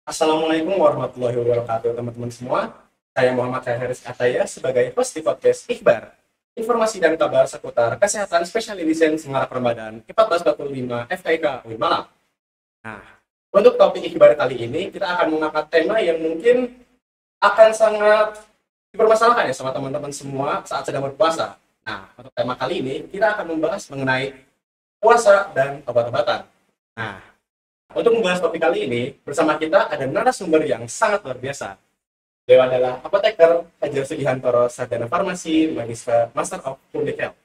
Assalamualaikum warahmatullahi wabarakatuh, teman-teman semua. Saya Muhammad Haris Ataya sebagai host di podcast Ikhbar. Informasi dan kabar seputar kesehatan spesial edisi Semarang Ramadan 1445 FKIK Uin Malang. Nah, untuk topik Ikhbar kali ini kita akan mengangkat tema yang mungkin akan sangat dipermasalahkan ya sama teman-teman semua saat sedang berpuasa. Nah, untuk tema kali ini kita akan membahas mengenai puasa dan obat-obatan. Nah, untuk membahas topik kali ini, bersama kita ada narasumber yang sangat luar biasa. Beliau adalah apoteker Hajar Sugihantoro, Sarjana Farmasi, Master of Public Health,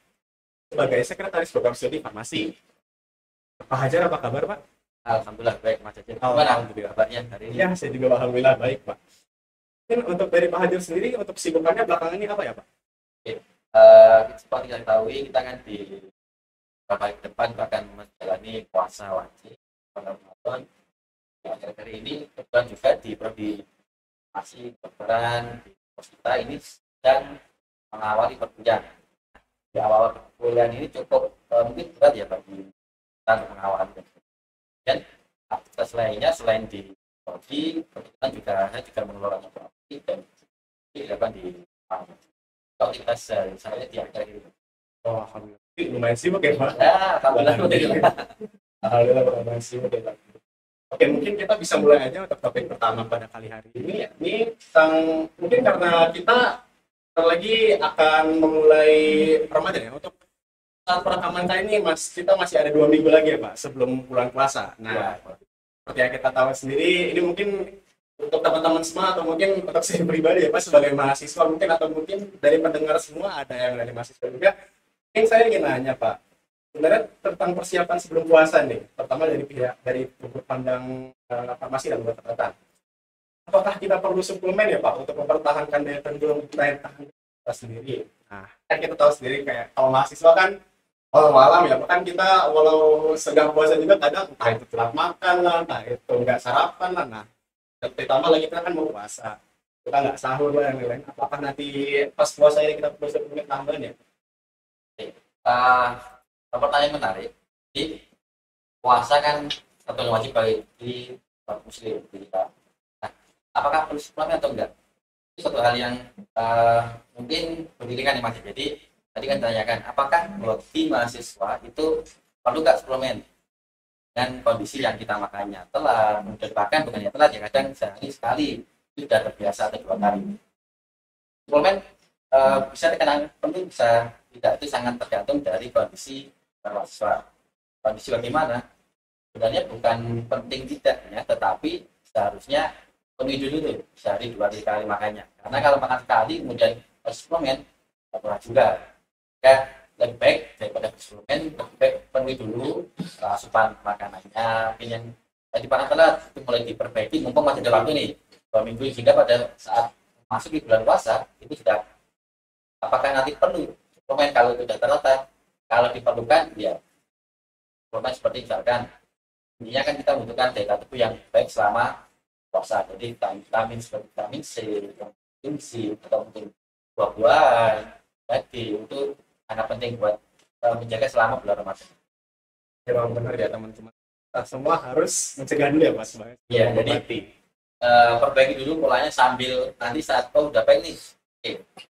sebagai Sekretaris Program Studi Farmasi. Pak Hajar, apa kabar, Pak? Alhamdulillah baik Mas Cacil. Gimana Alhamdulillah. kabarnya hari ini? Ya, saya juga alhamdulillah baik, Pak. Mungkin untuk dari Pak Hajar sendiri, untuk kesibukannya belakangan ini apa ya, Pak? Seperti kita ketahui kita kan di beberapa hari ke depan kita akan menjalani puasa wajib pada Ramadan. Di akhir-akhir ini kebetulan juga di prodi masih kedokteran di pos kita ini sedang mengawali perkuliahan. Di awal perkuliahan ini cukup mungkin berat ya bagi kita untuk mengawali. Dan aktivitas lainnya selain di prodi, kebetulan juga saya juga mengelola prodi dan dilakukan di aktivitas saya di akhir ini. Oh, alhamdulillah. Lumayan sibuk ya, Pak? Ya, alhamdulillah. Alhamdulillah, lumayan sibuk ya, Pak. Oke, mungkin kita bisa mulai aja untuk topik pertama pada kali hari ini ya. Ini mungkin karena kita lagi akan memulai Ramadan ya. Untuk saat perekaman kali ini kita masih ada 2 minggu lagi ya, Pak, sebelum bulan puasa. Nah, seperti yang kita tahu sendiri, ini mungkin untuk teman-teman semua atau mungkin untuk saya pribadi ya, Pak, sebagai mahasiswa mungkin atau mungkin dari pendengar semua ada yang dari mahasiswa juga. Mungkin saya ingin nanya, Pak, sebenarnya tentang persiapan sebelum puasa nih, pertama dari pihak dari sudut pandang farmasi dan obat-obatan. Apakah kita perlu suplemen ya, Pak, untuk mempertahankan daya tahan kita sendiri? Nah, kan kita tahu sendiri kayak kalau mahasiswa kan walau malam ya, bahkan kita walau sedang puasa juga kadang entah itu telat makan lah, entah itu nggak sarapan lah. Nah, terutama lagi kita kan mau puasa, kita nggak sahur lah yang lain. Apakah nanti pas puasa ini kita perlu suplemen tambahan ya? Pertanyaan menarik. Jadi puasa kan satu yang wajib bagi umat muslim kita. Nah, apakah perlu suplemen atau enggak? Itu satu hal yang mungkin pendidikan yang masih. Jadi tadi kan ditanyakan apakah bagi mahasiswa itu perlu nggak suplemen dan kondisi yang kita makannya telat, kemudian bahkan bukannya telat ya kadang sehari sekali sudah terbiasa atau 2 kali. Suplemen bisa dikenakan penting bisa tidak, itu sangat tergantung dari kondisi mahasiswa. Kondisi bagaimana? Sebenarnya bukan penting tidaknya, tetapi seharusnya penuhi dulu tuh sehari 2 kali makannya. Karena kalau makan sekali kemudian suplemen kurang juga. Ya lebih baik daripada suplemen, lebih baik penuhi dulu asupan makanannya. Yang tadi makan telat itu mulai diperbaiki, mumpung masih ada waktu nih 2 minggu, sehingga pada saat masuk di bulan puasa itu sudah. Apakah nanti perlu suplemen kalau sudah terletak? Kalau diperlukan, ya suplemen seperti misalkan intinya kan kita membutuhkan daya tubuh yang baik selama puasa. Jadi vitamin seperti vitamin C, vitamin C atau mungkin buah-buahan, daging itu sangat penting buat menjaga selama bulan Ramadan. Ya, benar ya teman-teman. Kita semua harus mencegah dulu ya, Mas. Iya, jadi perbaiki dulu polanya sambil nanti saat udah baik nih.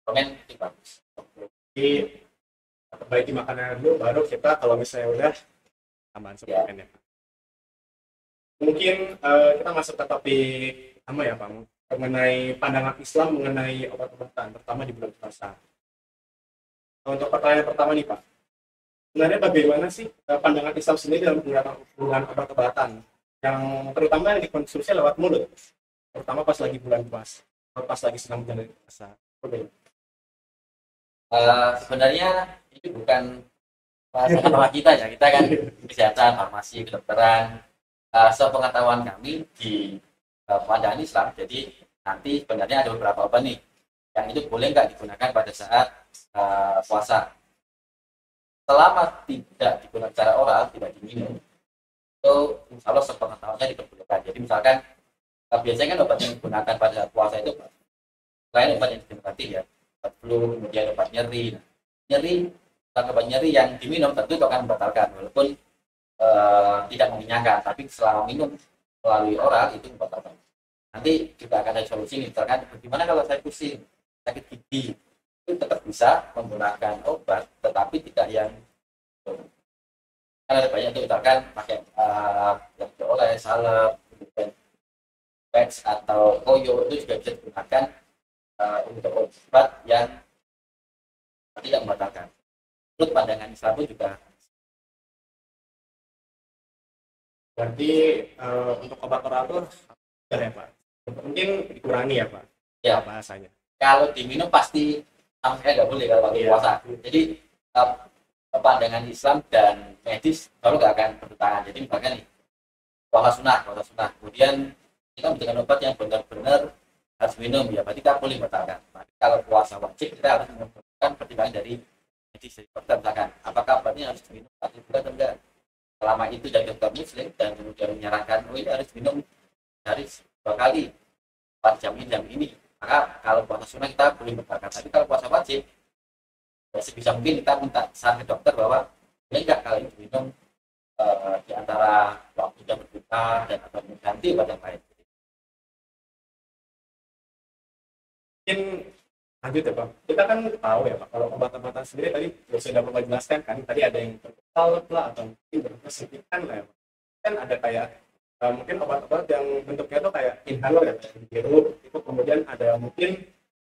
Komen itu bagus. Jadi perbaiki makanan dulu, baru kita kalau misalnya udah tambahan suplemen ya. Mungkin kita masuk ke topik apa ya, Pak, mengenai pandangan Islam mengenai obat-obatan, terutama di bulan puasa. Untuk pertanyaan pertama nih, Pak, sebenarnya bagaimana sih pandangan Islam sendiri dalam penggunaan obat-obatan yang terutama yang dikonsumsi lewat mulut, terutama pas lagi bulan puasa, atau pas lagi sedang menjalani puasa? Sebenarnya ini bukan masalah kita ya, kita kan kesehatan, farmasi, kedokteran. Sepengetahuan kami di pandangan Islam, jadi nanti sebenarnya ada beberapa obat nih yang itu boleh nggak digunakan pada saat puasa. Selama tidak digunakan secara oral, tidak diminum, itu insya Allah sepengetahuannya diperbolehkan. Jadi misalkan biasanya kan obat yang digunakan pada saat puasa itu selain obat yang digunakan ya obat flu, kemudian obat nyeri. Obat nyeri yang diminum tentu itu akan membatalkan, walaupun tidak mengenyangkan, tapi selama minum melalui oral itu membatalkan. nanti juga akan ada solusi, misalkan bagaimana kalau saya pusing, sakit gigi, itu tetap bisa menggunakan obat, tetapi tidak yang kan ada banyak tuh, misalkan pakai yang dioles, salep, patch atau koyo, itu juga bisa digunakan untuk obat yang tidak membatalkan. Menurut pandangan Islam pun juga. Berarti untuk obat oral tuh ya Pak, mungkin dikurangi ya Pak, Ya, bahasanya. kalau diminum pasti sama sekali nggak boleh kalau waktu puasa. Jadi pandangan Islam dan medis kalau nggak akan bertentangan. Jadi misalkan nih puasa sunnah, kemudian kita membutuhkan obat yang benar-benar harus minum, ya berarti kita boleh batalkan. Tapi kalau puasa wajib kita harus memperhatikan pertimbangan dari medis, dari dokter, misalkan apakah obatnya harus diminum 1 bulan atau enggak. Selama itu dari dokter muslim dan kemudian menyarankan ini harus minum dari 2 kali 4 jam ini, maka kalau puasa sunnah kita boleh batalkan. Tapi kalau puasa wajib, ya sebisa mungkin kita minta saran ke dokter bahwa boleh nggak kalau ini diminum di antara waktu jam berbuka dan atau mengganti obat yang lain. Mungkin lanjut ya Pak, kita kan tahu ya Pak, kalau obat-obatan sendiri tadi sudah Bapak jelaskan kan, tadi ada yang bersalep lah atau mungkin berkesepikan lah ya Pak. Kan ada kayak mungkin obat-obat yang bentuknya tuh kayak inhaler ya Pak, dihirup, itu kemudian ada mungkin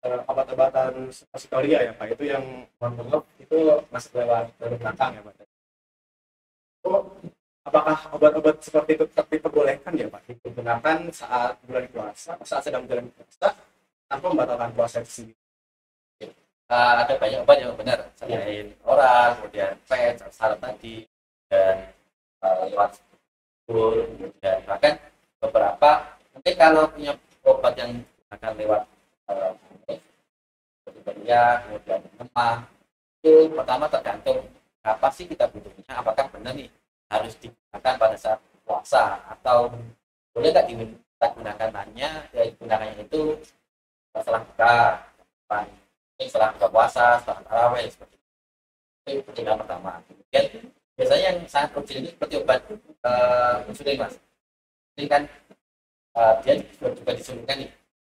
obat-obatan suppositoria ya Pak, itu yang mohon itu masuk lewat jalur belakang ya Pak. Itu apakah obat-obat seperti itu tetap diperbolehkan ya Pak digunakan saat bulan puasa, saat sedang menjalani puasa tanpa membatalkan puasa itu sendiri? Ada banyak obat yang benar, selain oral, kemudian PET, syarat tadi, dan lewat bul, kemudian bahkan beberapa mungkin kalau punya obat yang akan lewat kemudian lemah, itu pertama tergantung apa sih kita butuhnya, apakah benar nih harus digunakan pada saat puasa atau boleh nggak kita gunakan hanya ya gunakannya itu setelah buka, setelah buka puasa, setelah tarawih, seperti itu pertimbangan pertama. Kemudian biasanya yang sangat urgent ini seperti obat insulin Mas, ini kan dia juga disuruhkan nih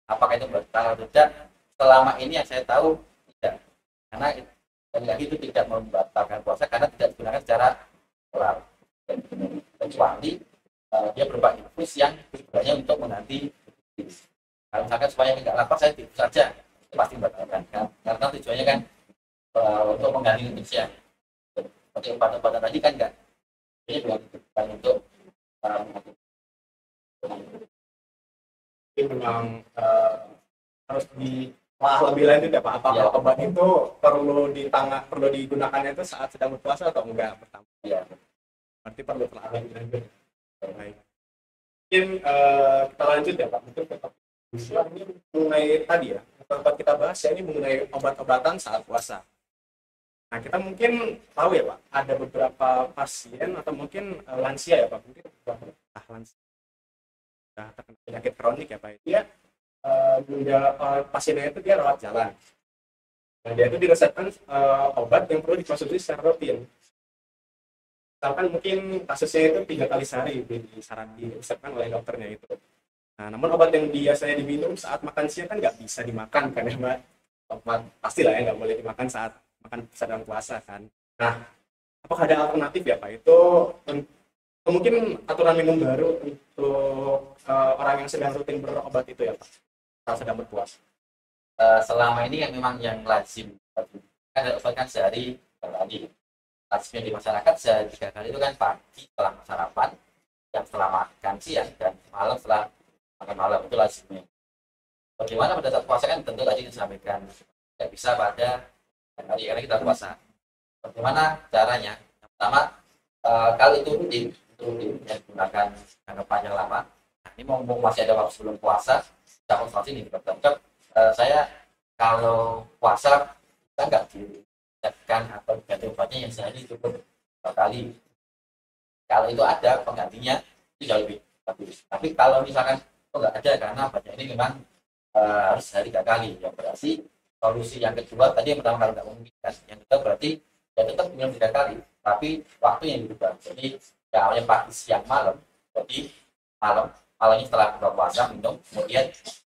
apakah itu batal atau tidak. Selama ini yang saya tahu tidak, karena lagi itu tidak membatalkan puasa karena tidak digunakan secara oral, kecuali dia berupa infus yang sebenarnya untuk mengganti. Kalau misalkan supaya nggak lapar saya tidur saja, itu pasti membatalkan kan? Karena tujuannya kan untuk mengganti nutrisi. Seperti obat-obatan tadi kan enggak, ini bukan untuk Ini memang harus ditelah lebih lanjut ya Pak, apakah ya, obat itu perlu digunakannya itu saat sedang berpuasa atau enggak pertama? ya. Berarti perlu telah lebih lanjut. Baik. Mungkin kita lanjut ya Pak, mungkin tetap ini mengenai tadi ya, tempat kita bahas ya ini mengenai obat-obatan saat puasa. Nah kita mungkin tahu ya Pak, ada beberapa pasien atau mungkin lansia ya Pak, mungkin lansia terkena penyakit kronik ya Pak, dia pasiennya itu dia rawat jalan. Nah dia itu diresepkan obat yang perlu dikonsumsi secara rutin. Misalkan mungkin kasusnya itu 3 kali sehari diresepkan oleh dokternya itu. Nah namun obat yang biasanya diminum saat makan siang kan nggak bisa dimakan kan ya Mbak. Obat pastilah ya nggak boleh dimakan saat makan sedang puasa kan. Nah apakah ada alternatif ya Pak itu mungkin aturan minum baru untuk orang yang sedang rutin berobat itu ya Pak saat sedang berpuasa? Selama ini yang memang yang lazim kan obat kan sehari 3 kali. Lazimnya di masyarakat sehari 3 kali itu kan pagi setelah sarapan, jam setelah makan siang, dan malam setelah makan malam, itu lazimnya. Bagaimana pada saat puasa kan tentu tadi disampaikan tidak bisa pada hari karena kita puasa. Bagaimana caranya? Yang pertama, kalau itu rutin yang digunakan jangka panjang lama. Nah, ini mumpung masih ada waktu sebelum puasa, kita konsultasi nih dokter. Saya kalau puasa kita nggak disiapkan atau ganti obatnya yang sehari cukup 2 kali. Kalau itu ada penggantinya itu jauh lebih bagus. Tapi kalau misalkan nggak ada karena obatnya ini memang harus sehari 3 kali, ya berarti solusi yang kedua tadi yang pertama kalau nggak memungkinkan, yang kedua berarti ya tetap minum 3 kali, tapi waktu yang dirubah. Jadi yang awalnya pagi siang malam, jadi malam malamnya setelah buka puasa minum, kemudian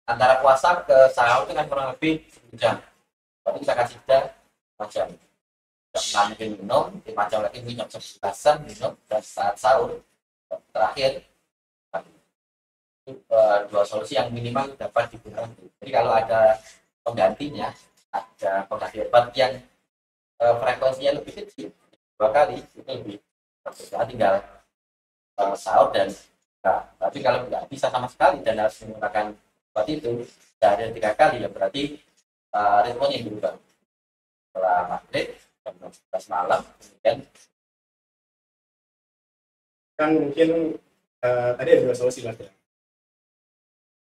antara puasa ke sahur itu kan kurang lebih 10 jam. Berarti kita kasih jeda 5 jam. Jam 6 mungkin minum, 5 jam lagi minum, 11-an minum, dan saat sahur terakhir itu dua solusi yang minimal dapat digunakan. Jadi kalau ada penggantinya, ada pengganti obat yang frekuensinya lebih kecil, 2 kali itu lebih kita tinggal sahur dan tapi kalau nggak bisa sama sekali dan harus menggunakan obat itu sehari 3 kali, ya berarti ritmenya yang berubah. Setelah maghrib jam 11 malam, kemudian Kan mungkin tadi ada 2 solusi lah ya.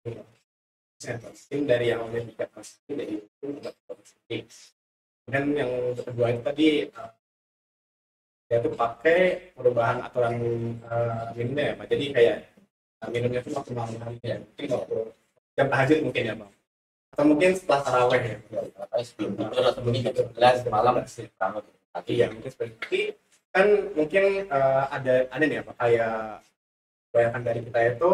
Mungkin dari yang udah dikatakan dari itu kemudian yang kedua itu tadi yaitu pakai perubahan aturan minumnya ya Pak. Jadi kayak minumnya itu waktu malam hari ya, mungkin waktu jam tahajud mungkin ya Bang. Atau mungkin setelah taraweh ya. sebelum tidur atau mungkin jam 11 malam kamu Iya, mungkin seperti itu. Kan mungkin ada nih apa kayak kebanyakan dari kita itu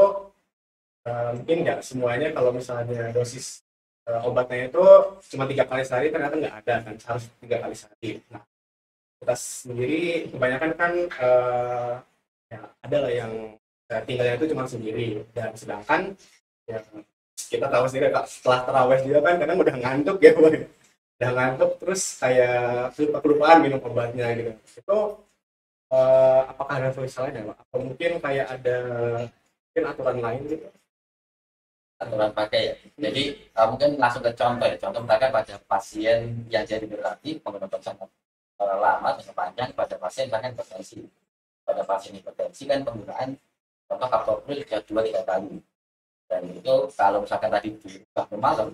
mungkin nggak semuanya kalau misalnya dosis obatnya itu cuma 3 kali sehari, ternyata nggak ada kan, harus 3 kali sehari. Nah, kita sendiri kebanyakan kan ya ada lah yang tinggalnya itu cuma sendiri, dan sedangkan ya kita tahu sendiri Kak, setelah taraweh juga kan kadang udah ngantuk ya Boy. Udah ngantuk terus kayak kelupaan minum obatnya gitu. Itu apakah ada solusi lain ya Pak? Atau mungkin kayak ada mungkin aturan lain gitu? aturan pakai ya. Jadi mungkin langsung ke contoh ya. Contoh misalkan pada pasien yang jadi berarti pengguna obat sangat lama dan panjang, pada pasien misalkan hipertensi. Pada pasien hipertensi kan penggunaan contoh kaptopril sudah 2-3 kali. Dan itu kalau misalkan tadi di waktu malam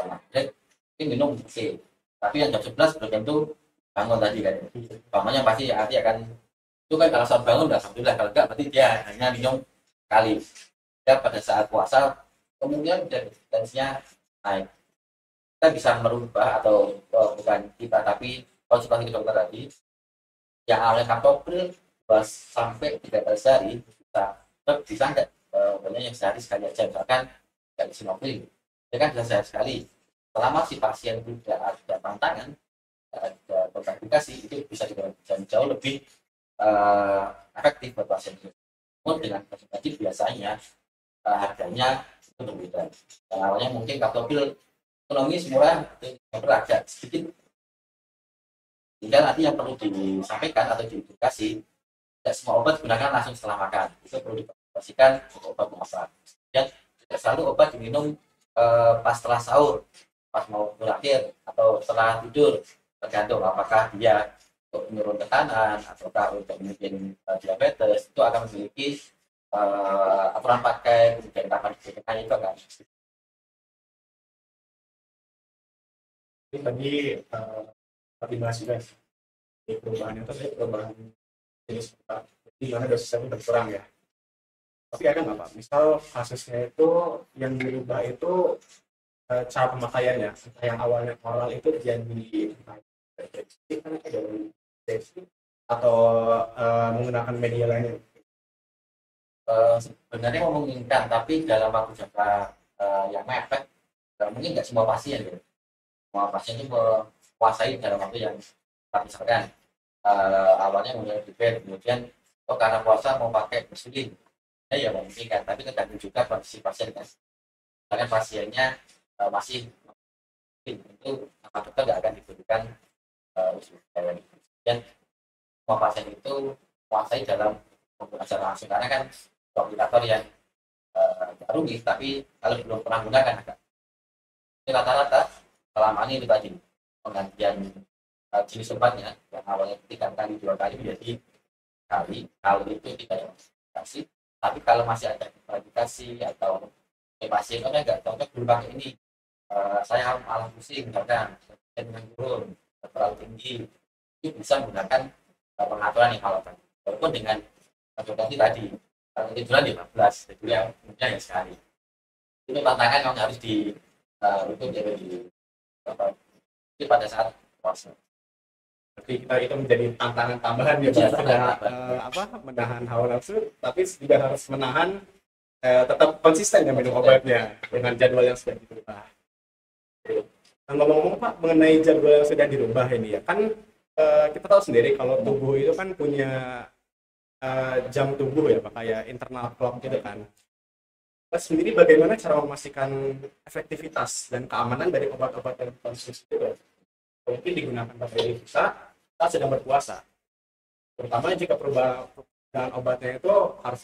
maghrib mungkin minum oke. Tapi yang jam 11 belum tentu bangun tadi kan. Bangunnya pasti arti akan itu kan kalau saat bangun udah alhamdulillah, kalau enggak berarti dia hanya minum kali. Ya pada saat puasa kemudian tensinya naik, kita bisa merubah atau bukan kita tapi konsultasi ke dokter tadi yang awalnya kaptopril 2 sampai 3 kali sehari bisa enggak banyak yang sehari sekali aja, misalkan nggak disinopil ya kan bisa sehari sekali, selama si pasien tidak ada pantangan, ada kontrindikasi, itu bisa dan jauh lebih efektif buat pasien itu. Namun dengan konsultasi biasanya harganya itu berbeda. Yang awalnya mungkin kaptopril ekonomis murah, itu agak sedikit. Sehingga nanti yang perlu disampaikan atau diedukasi, tidak semua obat digunakan langsung setelah makan. Itu perlu dipastikan obat apa. Dan tidak selalu obat diminum pas setelah sahur, pas mau berakhir atau setelah tidur. Tergantung apakah dia untuk menurun tekanan ataukah untuk mungkin diabetes, itu akan memiliki aturan pakai, kemudian kapan diberikan itu kan. Tadi tadi bahas juga perubahan itu perubahan jenis obat. Jadi mana dosisnya itu berkurang ya. Tapi ada nggak Pak? Misal kasusnya itu yang dirubah itu cara pemakaiannya, yang awalnya oral itu jadi atau menggunakan media lainnya. Sebenarnya memungkinkan, tapi dalam waktu jangka yang mepet, mungkin nggak semua pasien ya. Semua pasien itu menguasai dalam waktu yang misalkan awalnya mulai dibel, kemudian karena puasa mau pakai insulin, ya memungkinkan, tapi tergantung juga kondisi pasien kan. Misalkan pasiennya masih itu sama dokter nggak akan diberikan insulin. Dan semua pasien itu menguasai dalam penggunaan secara langsung, karena kan komplikator yang rumit, tapi kalau belum pernah gunakan agak rata-rata selama ini itu tadi penggantian jenis obatnya yang awalnya 3 kali 2 kali menjadi kali, kalau itu tidak dikasih. Tapi kalau masih ada indikasi atau pasien nggak cocok belum pakai ini, saya malah pusing misalkan yang turun terlalu tinggi, itu bisa menggunakan pengaturan yang kalau tadi, walaupun dengan konsultasi tadi tiduran 15, jadi yang mudah ya sekali. Itu tantangan yang harus itu jadi pada saat puasa. Tapi kita itu menjadi tantangan tambahan ya, Iya, Pak. Sudah menahan hawa nafsu, tapi juga harus menahan tetap konsisten ya minum obatnya dengan jadwal yang sudah dirubah. Nah, ngomong-ngomong Pak mengenai jadwal yang sudah dirubah ini ya, kan kita tahu sendiri kalau tubuh itu kan punya jam tubuh ya Pak, kayak internal clock gitu kan. Mas sendiri bagaimana cara memastikan efektivitas dan keamanan dari obat-obat yang konsumsi itu? Mungkin digunakan pada diri kita saat sedang berpuasa. Terutama jika perubahan obatnya itu harus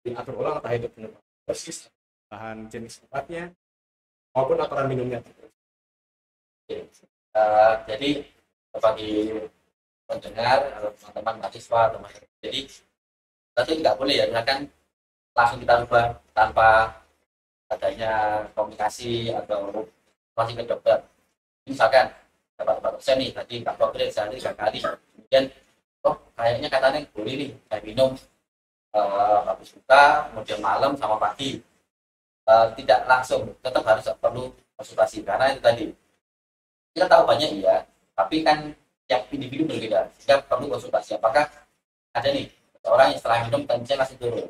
diatur ulang, entah itu penyebab dosis, bahan jenis obatnya, maupun aturan minumnya. Jadi bagi pendengar atau teman-teman mahasiswa atau masyarakat, jadi tadi nggak boleh ya misalkan langsung kita ubah tanpa adanya komunikasi atau masih ke dokter. Misalkan dapat dosen nih tadi Kak Progres sehari 3 kali, kemudian kayaknya katanya boleh nih saya minum habis buka kemudian malam sama pagi. Tidak langsung, tetap harus perlu konsultasi karena itu tadi kita tahu banyak ya, tapi kan tiap individu berbeda sehingga perlu konsultasi. Apakah ada nih orang yang setelah minum tensinya masih turun,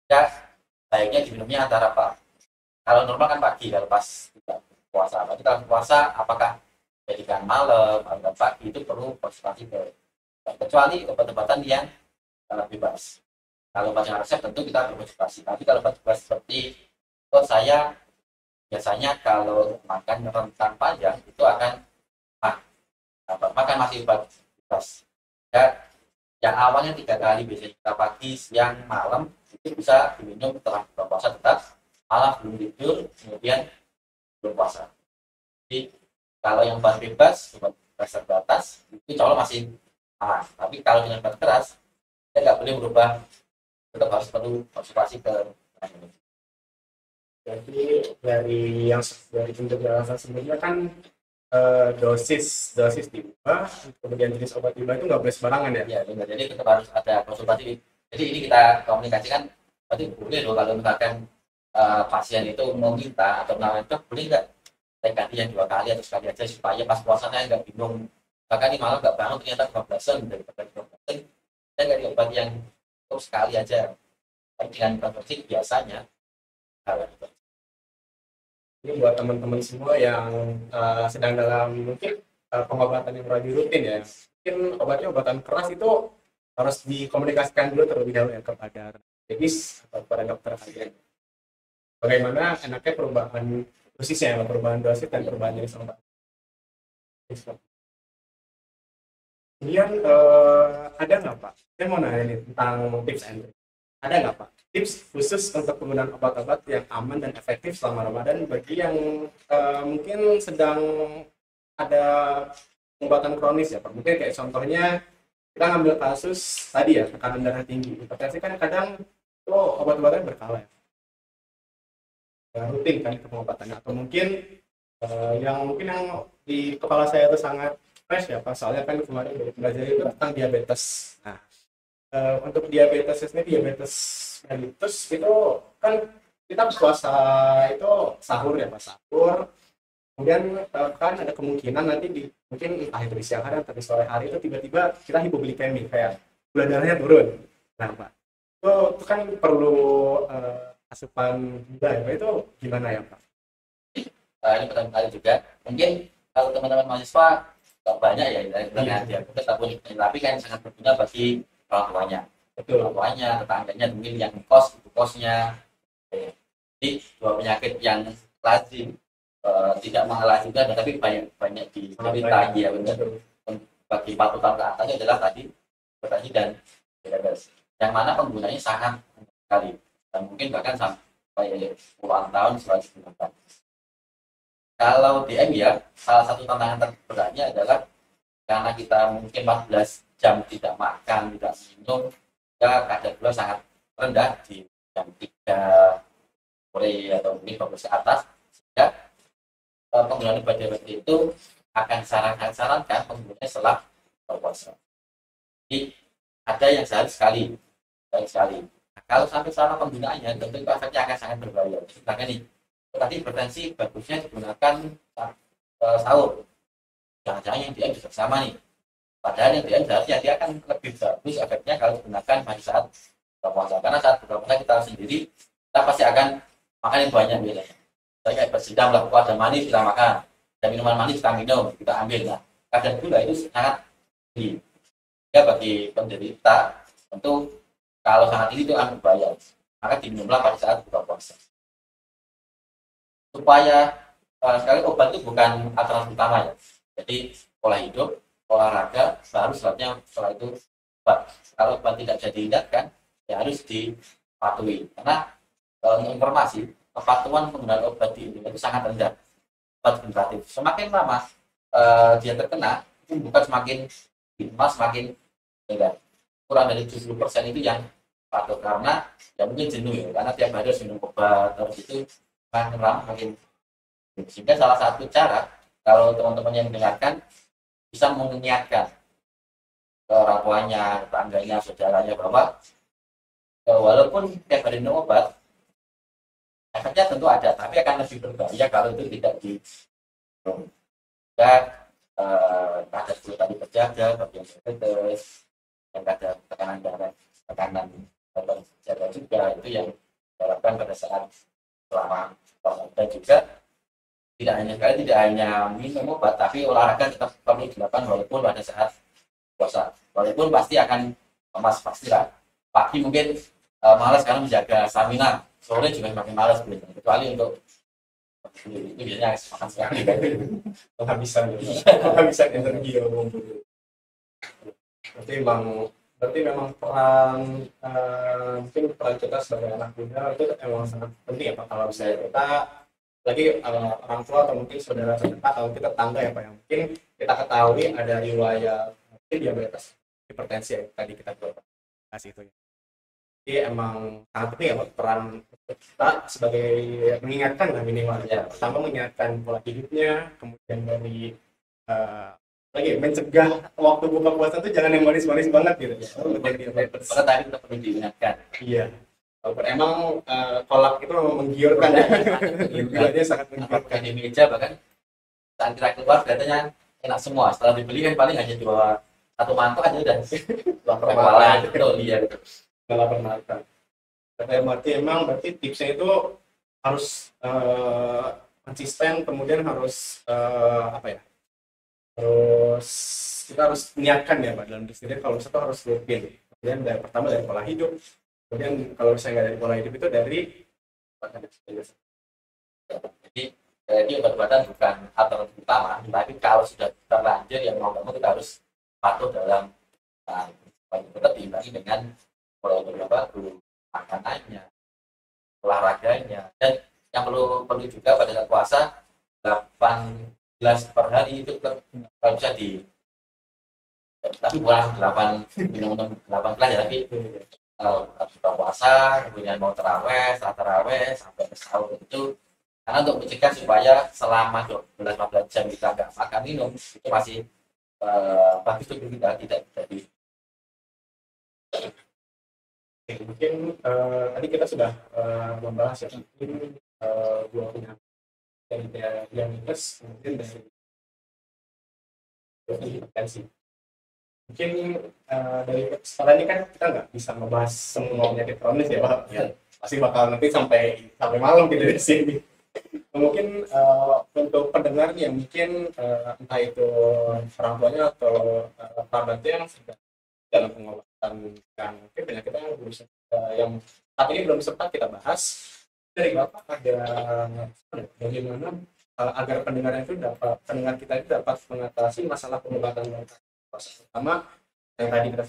ya baiknya diminumnya antara apa? Kalau normal kan pagi, kalau pas tidak puasa. Tapi kalau puasa apakah jadikan malam atau pagi, itu perlu konsultasi ke, kecuali obat-obatan yang bebas. Kalau obat yang resep tentu kita berkonsultasi. Tapi kalau obat-obat seperti saya biasanya kalau makan rentan panjang itu akan makan masih obat bebas. Ya, yang awalnya 3 kali biasanya kita pagi, siang, malam itu bisa diminum setelah buka puasa tetap, malah belum tidur, kemudian belum puasa. Jadi kalau yang obat bebas, obat terbatas itu insya Allah masih aman. Tapi kalau dengan obat keras, kita nggak boleh berubah, tetap harus perlu konsultasi ke dokter. Jadi dari penjelasan sebelumnya kan dosis diubah, kemudian jenis obat diubah itu nggak boleh sembarangan ya? Ya benar. Jadi tetap harus ada konsultasi. Jadi ini kita komunikasikan. Berarti boleh loh kalau misalkan pasien itu meminta atau menawarkan, dok boleh nggak saya ganti yang 2 kali atau sekali aja supaya pas puasanya nggak bingung. Bahkan ini malah nggak bangun ternyata 12-an dari 12-an. Saya ganti obat yang cukup sekali aja. Tapi dengan konsultasi biasanya Ini buat teman-teman semua yang sedang dalam mungkin pengobatan yang lagi rutin ya. Mungkin obatan keras itu harus dikomunikasikan dulu terlebih dahulu ya kepada medis atau kepada dokter kalian. Bagaimana enaknya perubahan dosisnya, perubahan dosis dan perubahan jenis obat. Kemudian ada nggak Pak? Saya mau nanya nih tentang tips and trick. Ada nggak Pak tips khusus untuk penggunaan obat-obat yang aman dan efektif selama Ramadan bagi yang mungkin sedang ada pengobatan kronis ya Pak? Mungkin kayak contohnya kita ngambil kasus tadi ya, tekanan darah tinggi. Hipertensi kan kadang itu obat-obatan berkala ya, rutin kan pengobatannya. Atau mungkin yang di kepala saya itu sangat fresh ya Pak, soalnya kan kemarin dari belajar itu tentang diabetes. Nah, untuk diabetes mellitus itu kan kita puasa itu sahur ya Pak, sahur. Kemudian kan ada kemungkinan nanti mungkin entah itu di siang hari atau di sore hari itu tiba-tiba kita hipoglikemi, kayak gula darahnya turun. Nah Pak, itu kan perlu asupan gula ya Pak, itu gimana ya Pak? ini pertama kali juga. Mungkin kalau teman-teman mahasiswa nggak banyak ya dengan diabetes, tapi kan sangat berguna bagi orang tuanya. Betul, orang tuanya, tetangganya, mungkin yang kosnya. Jadi 2 penyakit yang lazim, tidak mengalah juga, tetapi banyak diderita ya benar. Bagi 40 tahun ke atasnya adalah tadi hipertensi dan diabetes, yang mana penggunanya sangat sekali dan mungkin bahkan sampai puluhan tahun setelah digunakan. Kalau DM ya, salah satu tantangan terberatnya adalah karena kita mungkin 14 jam tidak makan, tidak minum, ya kadar gula sangat rendah di jam 3 sore atau mungkin 12 ke atas, sehingga penggunaan obat diabetes itu akan sarankan penggunanya setelah berpuasa. Jadi ada yang sehari sekali. Nah, kalau sampai salah penggunaannya, tentu itu efeknya akan sangat berbahaya. Misalkan nih, tadi hipertensi bagusnya digunakan sahur. Jangan-jangan yang dia juga sama nih. Padahal yang dia seharusnya dia akan lebih bagus efeknya kalau digunakan pada saat buka puasa. Karena saat buka puasa kita sendiri, kita pasti akan makan yang banyak biasanya. Saya kayak sedang melakukan ada manis kita makan, ada minuman manis kita minum, kita ambil. Nah, kadar gula itu sangat tinggi. Ya bagi penderita tentu kalau sangat tinggi itu akan berbahaya. Maka diminumlah pada saat buka puasa. Supaya sekali obat itu bukan alternatif utama ya. Jadi pola hidup, olahraga, baru setelah itu obat. Kalau obat tidak bisa dihindarkan, ya harus dipatuhi. Karena untuk informasi, kepatuhan penggunaan obat di Indonesia itu sangat rendah. Obat generatif. Semakin lama dia terkena, itu bukan semakin semakin rendah. Kurang dari 70% itu yang patuh karena ya mungkin jenuh ya, karena tiap hari harus minum obat terus itu makin lama makin. Sehingga salah satu cara kalau teman-teman yang mendengarkan bisa mengingatkan ke orang tuanya, tetangganya, saudaranya bahwa walaupun tiap hari minum obat, efeknya tentu ada, tapi akan lebih berbahaya kalau itu tidak di dan kadar gula tadi terjaga, bagian diabetes, yang kadar tekanan darah, tekanan terjaga juga, itu yang diharapkan pada saat selama puasa. Dan juga tidak hanya minum obat, tapi olahraga tetap perlu dilakukan walaupun pada saat puasa. Walaupun pasti akan lemas pastilah. Pagi mungkin malas karena menjaga stamina, sore juga semakin malas kecuali untuk itu biasanya makan sekali penghabisan energi yang berarti memang peran mungkin peran kita sebagai anak muda itu emang sangat penting ya Pak, kalau misalnya kita lagi orang tua atau mungkin saudara terdekat atau kita tetangga ya Pak, yang mungkin kita ketahui ada riwayat mungkin diabetes, hipertensi yang tadi kita bahas itu ya. Jadi emang sangat penting ya Pak, peran kita sebagai mengingatkan lah minimal ya. Pertama mengingatkan pola hidupnya, kemudian dari lagi mencegah waktu buka puasa tuh jangan yang manis-manis banget gitu ya. Karena tadi kita perlu diingatkan. Iya. Walaupun emang kolak itu memang menggiurkan ya. Gulanya sangat menggiurkan. Di meja bahkan saat kita keluar katanya enak semua. Setelah dibeli kan paling hanya satu mangkok aja udah dua perpala itu dia gitu. Kalau pernah berarti tipsnya itu harus konsisten, kemudian harus apa ya? Terus kita harus niatkan ya Pak dalam diri sendiri, kalau itu harus rutin. Kemudian pertama dari pola hidup, kemudian kalau misalnya nggak dari pola hidup itu dari jadi obat-obatan bukan alternatif utama, tapi kalau sudah terlanjur yang mau kamu kita harus patuh dalam tetap diimbangi dengan pola hidup yang bagus, makanannya, olahraganya, dan yang perlu juga pada saat puasa 8 gelas per hari itu kalau bisa di kurang 8 minum 8 gelas ya, tapi buka puasa kemudian mau terawih, setelah terawih sampai sahur itu, karena untuk mencegah supaya selama 12-15 jam kita nggak makan minum itu masih bagus untuk kita tidak jadi. Mungkin tadi kita sudah membahas ya mungkin dua penyakit dari diabetes, kemudian dari hipertensi. Mungkin dari setelah ini kan kita nggak bisa membahas semua penyakit kronis ya Pak. Ya, pasti bakal nanti sampai malam gitu di sini. Mungkin untuk pendengar yang mungkin entah itu orang tuanya atau kerabatnya yang sedang dalam pengobatan dan mungkin penyakit yang saat ini belum sempat kita bahas, dari Bapak ada bagaimana agar pendengar kita itu dapat mengatasi masalah pengobatan mereka, terutama yang tadi kita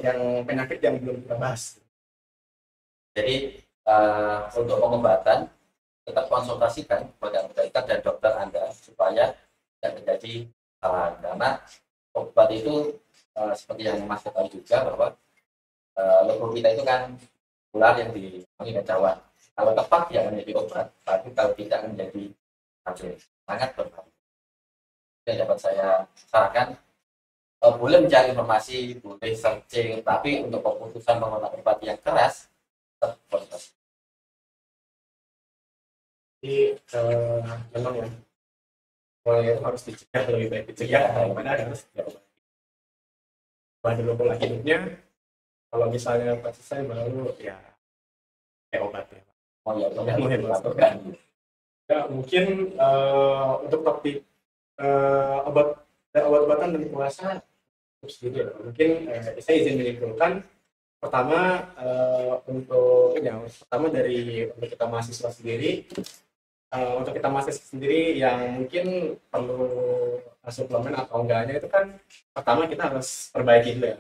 yang penyakit yang belum kita bahas. Jadi untuk pengobatan tetap konsultasikan kepada dokter dan dokter Anda supaya tidak terjadi kesalahan, karena obat itu seperti yang Mas ketahui juga bahwa logo kita itu kan ular yang dimakan cawan. Kalau tepat dia akan menjadi obat, tapi kalau tidak akan menjadi racun. Sangat berbahaya. Yang dapat saya sarankan, boleh mencari informasi, boleh searching, tapi untuk keputusan menggunakan obat yang keras tetap konsultasi. Jadi memang ya, mulai itu harus dicegah, lebih baik dicegah daripada harus dicegah. dulu pola hidupnya. Kalau misalnya pas selesai baru ya kayak obat ya. Oh ya, Obat mungkin masukkan. Ya, mungkin untuk topik obat obat-obatan dan puasa sendiri ya. Mungkin saya izin menyimpulkan pertama untuk yang pertama dari untuk kita mahasiswa sendiri yang mungkin perlu suplemen atau enggaknya itu kan pertama kita harus perbaiki dulu ya.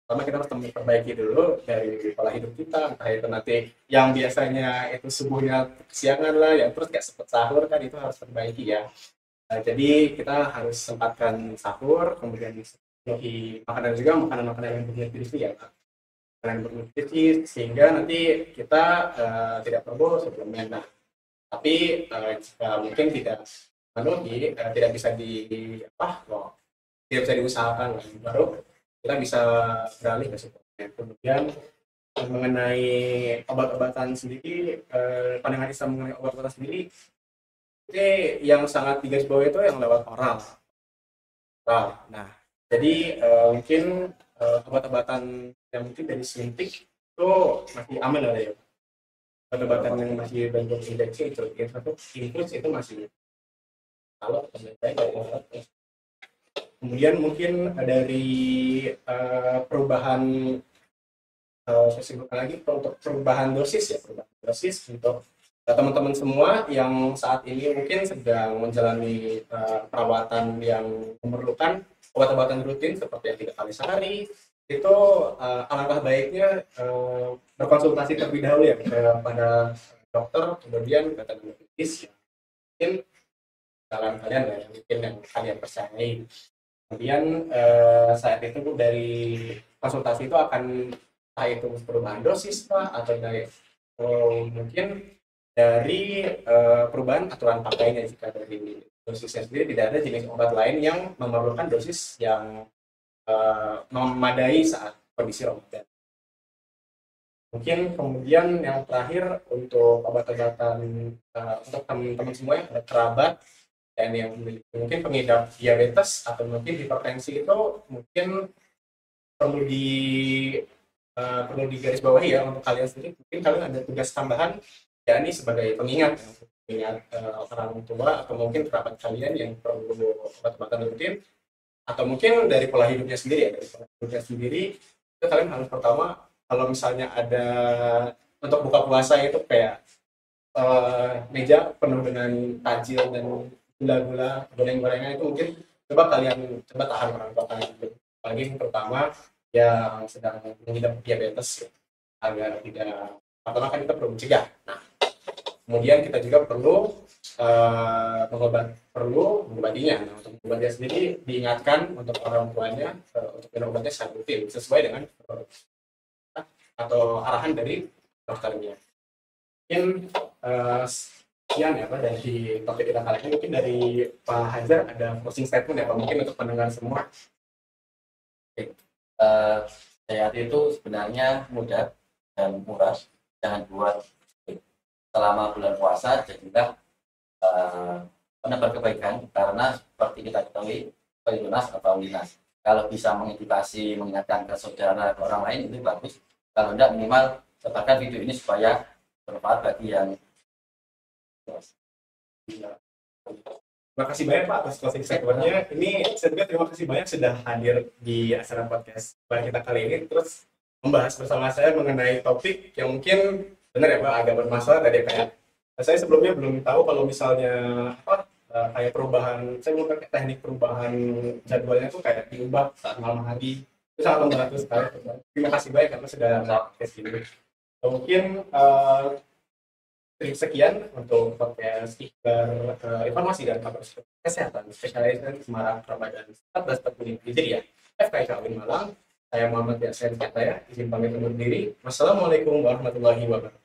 Pertama kita harus perbaiki dulu dari pola hidup kita, entah itu nanti yang biasanya itu subuhnya kesiangan lah ya, terus kayak sempet sahur kan itu harus perbaiki ya. Jadi kita harus sempatkan sahur, kemudian penuhi makanan juga, makanan-makanan yang bernutrisi ya, makanan bernutrisi sehingga nanti kita tidak perlu suplemen. Nah, tapi jika mungkin tidak memenuhi, tidak bisa tidak bisa diusahakan, baru kita bisa beralih ke suplemen. Kemudian mengenai obat-obatan sendiri, pandangan Islam mengenai obat-obatan sendiri, ini yang sangat digarisbawahi itu yang lewat oral. Nah, jadi mungkin obat-obatan yang mungkin dari suntik itu masih aman lah ya. Obat-obatan yang masih bentuk injeksi itu infus itu masih kalau kemudian mungkin dari perubahan saya sebutkan lagi untuk perubahan dosis untuk teman-teman semua yang saat ini mungkin sedang menjalani perawatan yang memerlukan obat-obatan rutin seperti yang 3 kali sehari, itu alangkah baiknya berkonsultasi terlebih dahulu ya kepada dokter, kemudian ke tenaga medis yang mungkin dalam kalian ya, mungkin yang kalian percayai. Kemudian saat itu dari konsultasi itu akan entah itu perubahan dosis Pak, atau dari mungkin dari perubahan aturan pakainya. Jika dari dosisnya sendiri tidak ada jenis obat lain yang memerlukan dosis yang memadai saat kondisi Ramadan. Mungkin kemudian yang terakhir untuk obat-obatan untuk teman-teman semua yang ada kerabat dan yang memiliki mungkin pengidap diabetes atau mungkin hipertensi, itu mungkin perlu digarisbawahi ya untuk kalian sendiri. Mungkin kalian ada tugas tambahan, yakni sebagai pengingat orang tua atau mungkin kerabat kalian yang perlu obat-obatan rutin, atau mungkin dari pola hidupnya sendiri ya. Dari pola hidupnya sendiri itu kalian harus pertama, kalau misalnya ada untuk buka puasa itu kayak meja penuh dengan tajil dan gula-gula, goreng-gorengan, itu mungkin coba tahan orang tua kalian, apalagi terutama yang sedang mengidap diabetes ya, agar tidak, pertama kan kita perlu mencegah. Nah, kemudian kita juga perlu mengobatinya. Nah, untuk mengobatinya sendiri diingatkan untuk orang tuanya untuk minum obatnya secara rutin sesuai dengan atau arahan dari dokternya. Mungkin sekian ya Pak dari topik kita kali ini. Mungkin dari Pak Hazar ada closing statement ya Pak, mungkin untuk pendengar semua. Sehat itu sebenarnya mudah dan murah, jangan buat selama bulan puasa jadilah menebar kebaikan, karena seperti kita ketahui Khairunas atau Linas. Kalau bisa mengedukasi, mengingatkan ke saudara, ke orang lain itu bagus. Kalau tidak, minimal sebarkan video ini supaya bermanfaat bagi yang Terima kasih banyak Pak atas closing statement-nya. Ini saya juga terima kasih banyak sudah hadir di acara podcast kita kali ini, terus membahas bersama saya mengenai topik yang mungkin benar ya Pak, agak bermasalah tadi. Kayak saya sebelumnya belum tahu kalau misalnya kayak perubahan, saya belum pakai teknik perubahan jadwalnya tuh kayak diubah saat malam hari. Itu sangat membantu sekali. Terima kasih banyak karena sudah podcast ini. Mungkin sekian untuk podcast Ikhbar informasi dan kabar kesehatan spesialis Semarang Ramadan 1445 Hijriah FKIK UIN Malang. Saya Muhammad Yasin Kataya, izin pamit undur diri. Wassalamualaikum warahmatullahi wabarakatuh.